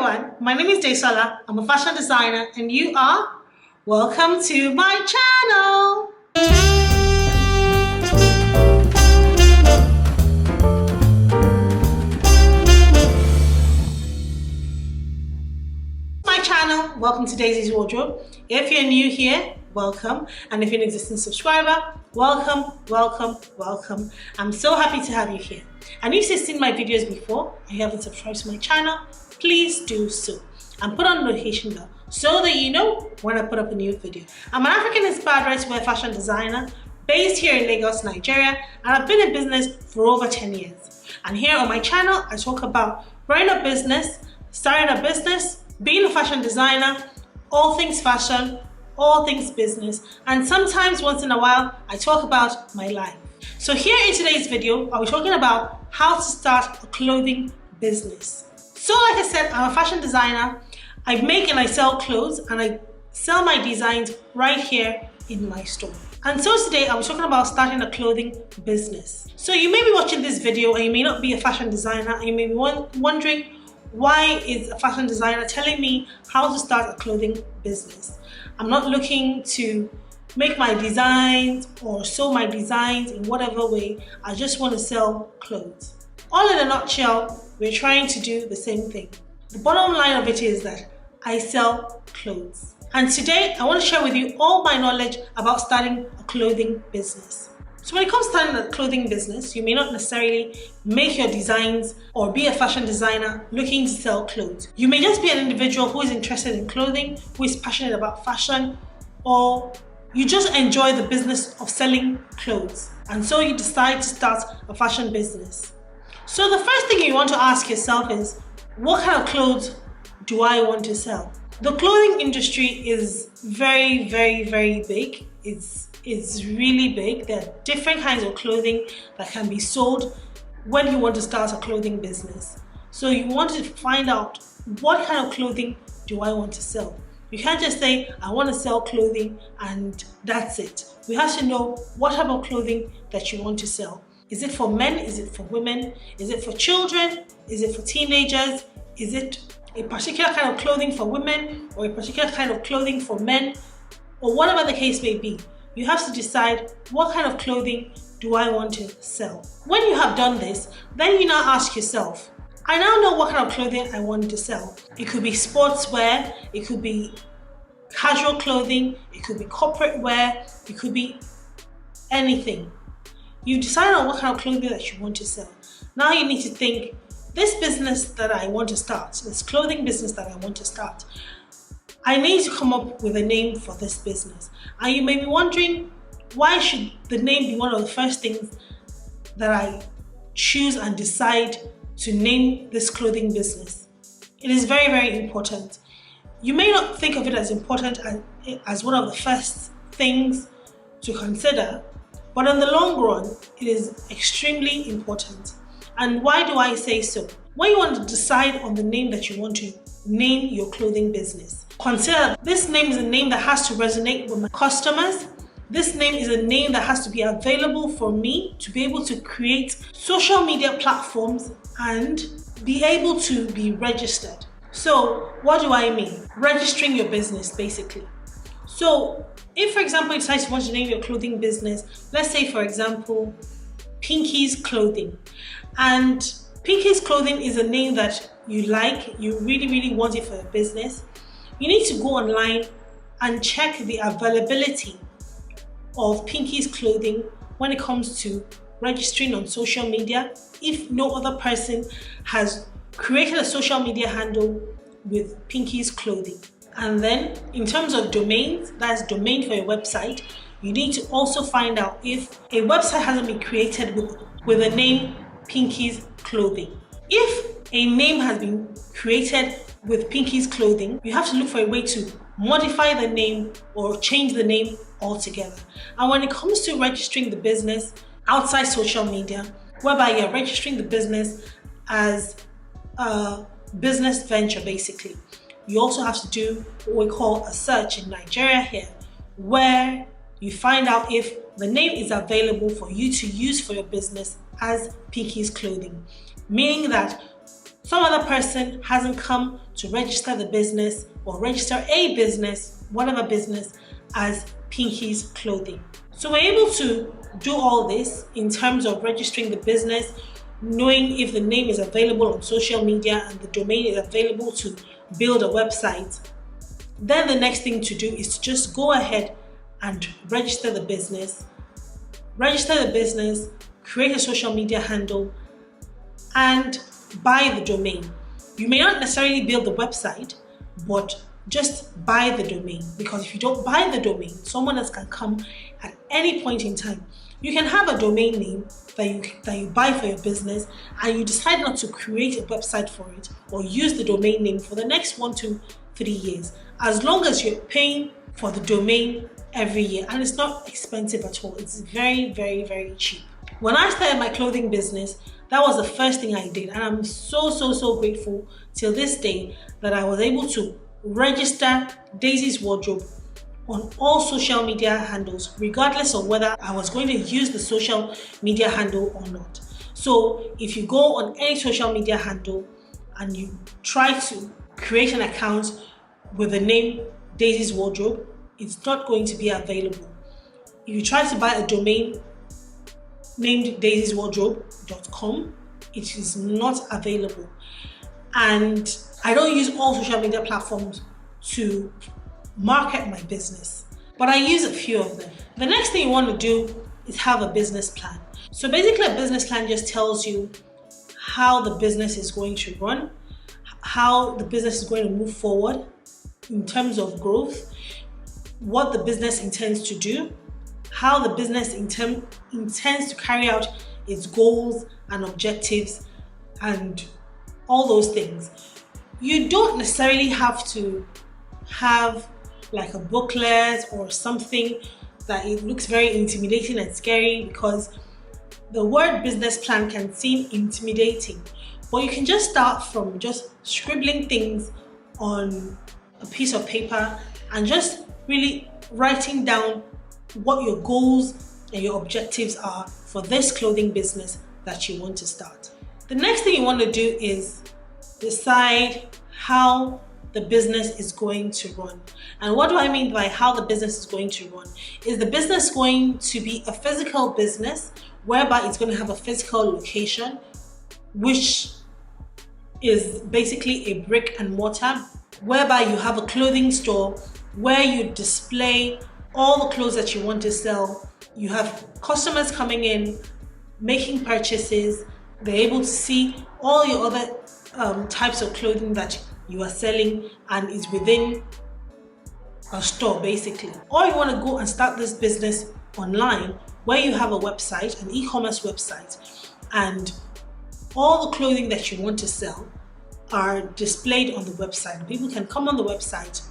everyone, my name is Desola. I'm a fashion designer and you are welcome to my channel. My channel, welcome to Daisy's Wardrobe. If you're new here, welcome, and if you're an existing subscriber, welcome. I'm so happy to have you here. And if you've seen my videos before and you haven't subscribed to my channel, please do so and put on the notification bell so that you know when I put up a new video. I'm an African-inspired ready-to-wear fashion designer based here in Lagos, Nigeria, and I've been in business for over 10 years. And here on my channel, I talk about running a business, starting a business, being a fashion designer, all things fashion, all things business, and sometimes once in a while, I talk about my life. So here in today's video, I'll be talking about how to start a clothing business. So like I said, I'm a fashion designer. I make and I sell clothes and I sell my designs right here in my store. And so today I was talking about starting a clothing business. So you may be watching this video and you may not be a fashion designer and you may be wondering, why is a fashion designer telling me how to start a clothing business? I'm not looking to make my designs or sew my designs in whatever way. I just want to sell clothes. All in a nutshell, we're trying to do the same thing. The bottom line of it is that I sell clothes. And today I want to share with you all my knowledge about starting a clothing business. So when it comes to starting a clothing business, you may not necessarily make your designs or be a fashion designer looking to sell clothes. You may just be an individual who is interested in clothing, who is passionate about fashion, or you just enjoy the business of selling clothes. And so you decide to start a fashion business. So the first thing you want to ask yourself is, what kind of clothes do I want to sell? The clothing industry is very big. It's really big. There are different kinds of clothing that can be sold when you want to start a clothing business. So you want to find out, what kind of clothing do I want to sell? You can't just say, I want to sell clothing and that's it. We have to know what type of clothing that you want to sell. Is it for men? Is it for women? Is it for children? Is it for teenagers? Is it a particular kind of clothing for women or a particular kind of clothing for men? Or whatever the case may be. You have to decide, what kind of clothing do I want to sell? When you have done this, then you now ask yourself, I now know what kind of clothing I want to sell. It could be sportswear, it could be casual clothing, it could be corporate wear, it could be anything. You decide on what kind of clothing that you want to sell. Now you need to think, this business that I want to start, this clothing business that I want to start, I need to come up with a name for this business. And you may be wondering, why should the name be one of the first things that I choose and decide to name this clothing business? It is very important. You may not think of it as important as one of the first things to consider, but in the long run, it is extremely important. And why do I say so? When you want to decide on the name that you want to name your clothing business, consider this name is a name that has to resonate with my customers. This name is a name that has to be available for me to be able to create social media platforms and be able to be registered. So what do I mean? Registering your business, basically. So if, for example, you decide you want to name your clothing business, let's say, for example, Pinky's Clothing. And Pinky's Clothing is a name that you like, you really want it for your business. You need to go online and check the availability of Pinky's Clothing when it comes to registering on social media, if no other person has created a social media handle with Pinky's Clothing. And then in terms of domains, that's domain for your website, you need to also find out if a website hasn't been created with the name Pinky's Clothing. If a name has been created with Pinky's Clothing, you have to look for a way to modify the name or change the name altogether. And when it comes to registering the business outside social media, whereby you're registering the business as a business venture, basically, you also have to do what we call a search in Nigeria here, where you find out if the name is available for you to use for your business as Pinky's Clothing, meaning that some other person hasn't come to register the business or register a business, whatever business, as Pinky's Clothing. So we're able to do all this in terms of registering the business, knowing if the name is available on social media and the domain is available to build a website. Then the next thing to do is to just go ahead and register the business, create a social media handle, and buy the domain. You may not necessarily build the website, but just buy the domain, because if you don't buy the domain, someone else can come at any point in time. You can have a domain name that you buy for your business, and you decide not to create a website for it or use the domain name for the next 1 to 3 years, as long as you're paying for the domain every year. And it's not expensive at all. It's very, very, very cheap. When I started my clothing business, that was the first thing I did, and I'm so grateful till this day that I was able to register Daisy's Wardrobe on all social media handles, regardless of whether I was going to use the social media handle or not. So if you go on any social media handle and you try to create an account with the name Daisy's Wardrobe, it's not going to be available. If you try to buy a domain named daisyswardrobe.com, it is not available. And I don't use all social media platforms to market my business, but I use a few of them. The next thing you want to do is have a business plan. So basically, a business plan just tells you how the business is going to run, how the business is going to move forward in terms of growth, what the business intends to do, how the business intends to carry out its goals and objectives, and all those things. You don't necessarily have to have like a booklet or something that it looks very intimidating and scary, because the word business plan can seem intimidating, but you can just start from just scribbling things on a piece of paper and just really writing down what your goals and your objectives are for this clothing business that you want to start. The next thing you want to do is decide how the business is going to run. And what do I mean by how the business is going to run? Is the business going to be a physical business whereby it's going to have a physical location, which is basically a brick and mortar, whereby you have a clothing store where you display all the clothes that you want to sell. You have customers coming in, making purchases. They're able to see all your other types of clothing that you are selling, and is within a store basically. Or you want to go and start this business online where you have a website, an e-commerce website, and all the clothing that you want to sell are displayed on the website. People can come on the website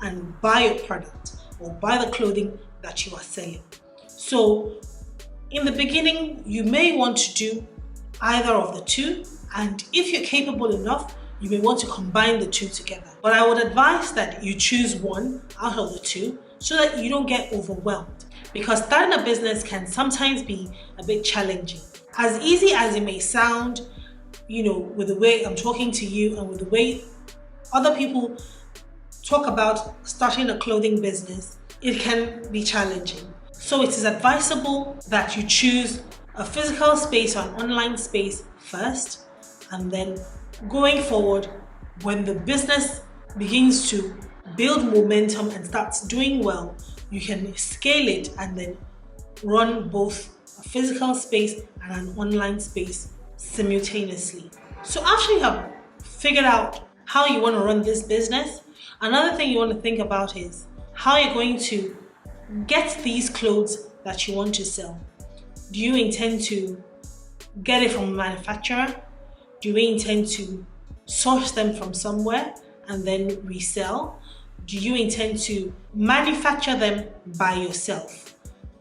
and buy your product or buy the clothing that you are selling. So in the beginning, you may want to do either of the two, and if you're capable enough, you may want to combine the two together. But I would advise that you choose one out of the two so that you don't get overwhelmed, because starting a business can sometimes be a bit challenging. As easy as it may sound, with the way I'm talking to you and with the way other people talk about starting a clothing business, it can be challenging. So it is advisable that you choose a physical space or an online space first, and then going forward, when the business begins to build momentum and starts doing well, you can scale it and then run both a physical space and an online space simultaneously. So after you have figured out how you want to run this business, another thing you want to think about is how you're going to get these clothes that you want to sell. Do you intend to get it from a manufacturer? Do you intend to source them from somewhere and then resell? Do you intend to manufacture them by yourself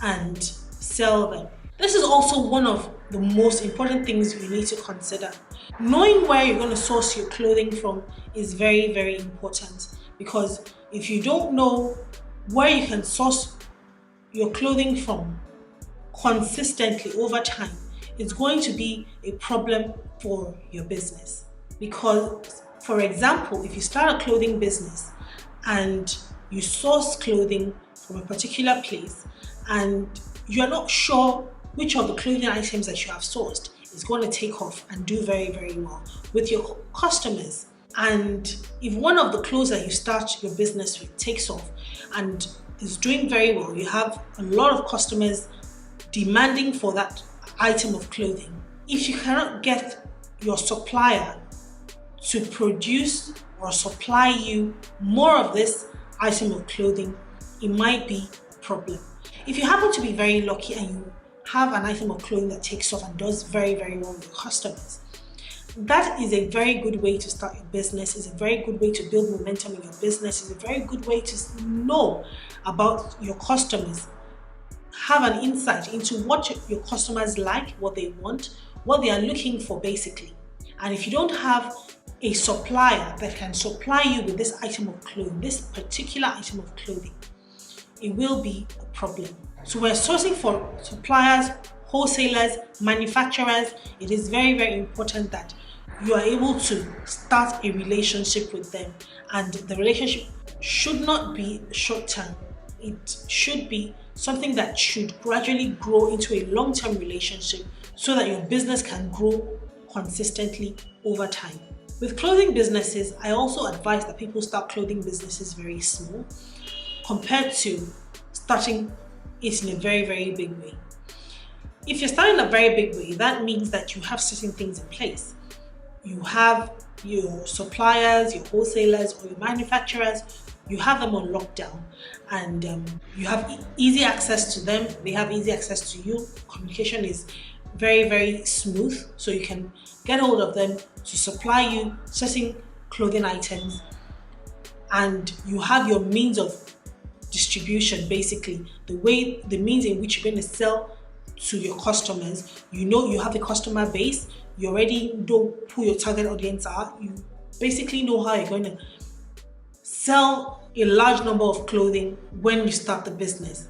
and sell them? This is also one of the most important things you need to consider. Knowing where you're going to source your clothing from is very, very important, because if you don't know where you can source your clothing from consistently over time, it's going to be a problem for your business. Because, for example, if you start a clothing business and you source clothing from a particular place and you're not sure which of the clothing items that you have sourced is going to take off and do very, very well with your customers, and if one of the clothes that you start your business with takes off and is doing very well, you have a lot of customers demanding for that item of clothing. If you cannot get your supplier to produce or supply you more of this item of clothing, it might be a problem. If you happen to be very lucky and you have an item of clothing that takes off and does very, very well with your customers, that is a very good way to start your business. It's a very good way to build momentum in your business. It's a very good way to know about your customers, have an insight into what your customers like, what they want, what they are looking for basically. And if you don't have a supplier that can supply you with this item of clothing, this particular item of clothing, it will be a problem. So we're sourcing for suppliers, wholesalers, manufacturers. It is very, very important that you are able to start a relationship with them, and the relationship should not be short term. It should be something that should gradually grow into a long-term relationship so that your business can grow consistently over time. With clothing businesses, I also advise that people start clothing businesses very small compared to starting it in a very, very big way. If you're starting a very big way, that means that you have certain things in place. You have your suppliers, your wholesalers, or your manufacturers. You have them on lockdown, and you have easy access to them. They have easy access to you. Communication is very, very smooth, so you can get hold of them to supply you certain clothing items, and you have your means of distribution, basically the means in which you're going to sell to your customers. You know, you have the customer base, you already know who your target audience are, you basically know how you're going to sell a large number of clothing when you start the business.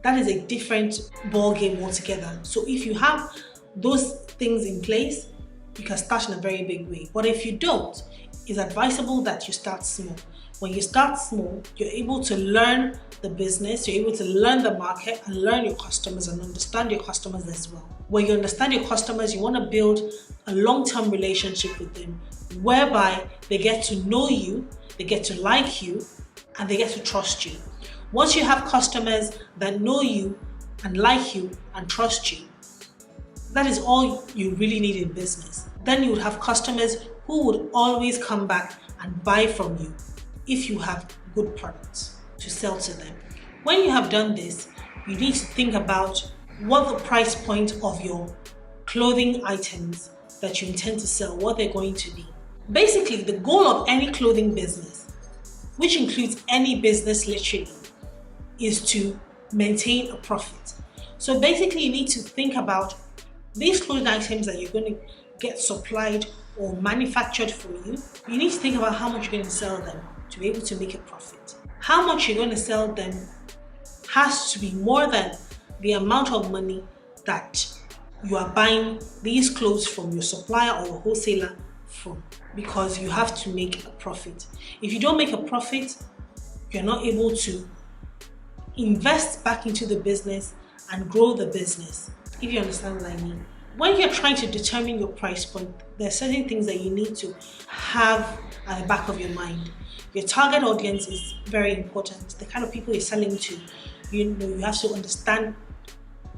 That is a different ball game altogether. So if you have those things in place, you can start in a very big way. But if you don't, it's advisable that you start small. When you start small, you're able to learn the business, you're able to learn the market and learn your customers and understand your customers as well. When you understand your customers, you want to build a long-term relationship with them whereby they get to know you, they get to like you, and they get to trust you. Once you have customers that know you and like you and trust you, that is all you really need in business. Then you would have customers who would always come back and buy from you if you have good products to sell to them. When you have done this, you need to think about what the price point of your clothing items that you intend to sell, what they're going to be. Basically, the goal of any clothing business, which includes any business literally, is to maintain a profit. So basically, you need to think about these clothing items that you're going to get supplied or manufactured for you. You need to think about how much you're going to sell them to be able to make a profit. How much you're going to sell them has to be more than the amount of money that you are buying these clothes from your supplier or your wholesaler from, because you have to make a profit. If you don't make a profit, you're not able to invest back into the business and grow the business, if you understand what I mean. When you're trying to determine your price point, there are certain things that you need to have at the back of your mind. Your target audience is very important. The kind of people you're selling to, you have to understand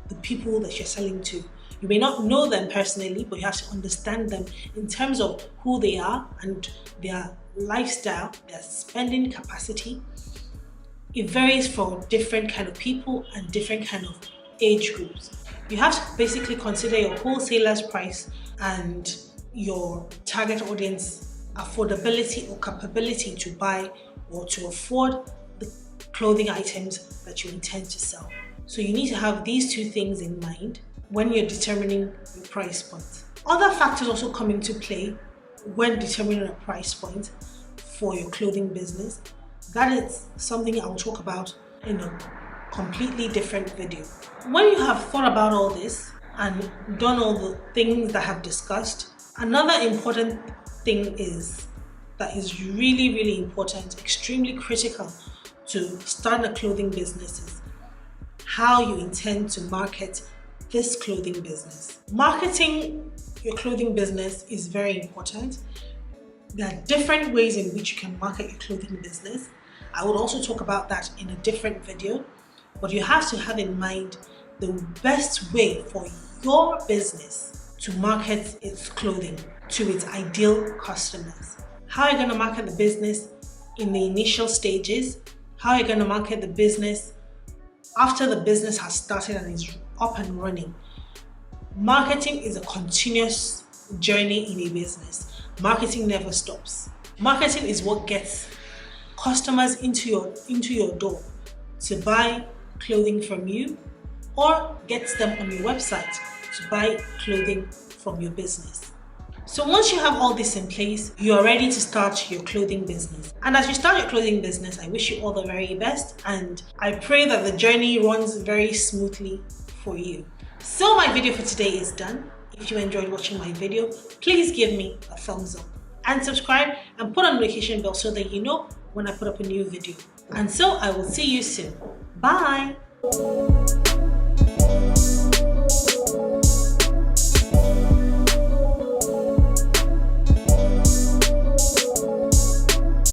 the people that you're selling to. You may not know them personally, but you have to understand them in terms of who they are and their lifestyle, their spending capacity. It varies for different kind of people and different kind of age groups. You have to basically consider your wholesaler's price and your target audience affordability or capability to buy or to afford the clothing items that you intend to sell. So you need to have these two things in mind when you're determining your price point. Other factors also come into play when determining a price point for your clothing business. That is something I will talk about in a completely different video. When you have thought about all this and done all the things that I have discussed, another important thing that is really, really important, extremely critical to start a clothing business is how you intend to market this clothing business. Marketing your clothing business is very important. There are different ways in which you can market your clothing business. I will also talk about that in a different video, but you have to have in mind the best way for your business to market its clothing to its ideal customers. How are you going to market the business in the initial stages? How are you going to market the business after the business has started and is up and running? Marketing is a continuous journey in a business. Marketing never stops. Marketing is what gets customers into your door to buy clothing from you, or gets them on your website to buy clothing from your business. So once you have all this in place, you are ready to start your clothing business. And as you start your clothing business, I wish you all the very best, and I pray that the journey runs very smoothly for you. So my video for today is done. If you enjoyed watching my video, please give me a thumbs up and subscribe and put on the notification bell so that you know when I put up a new video. And so I will see you soon. Bye.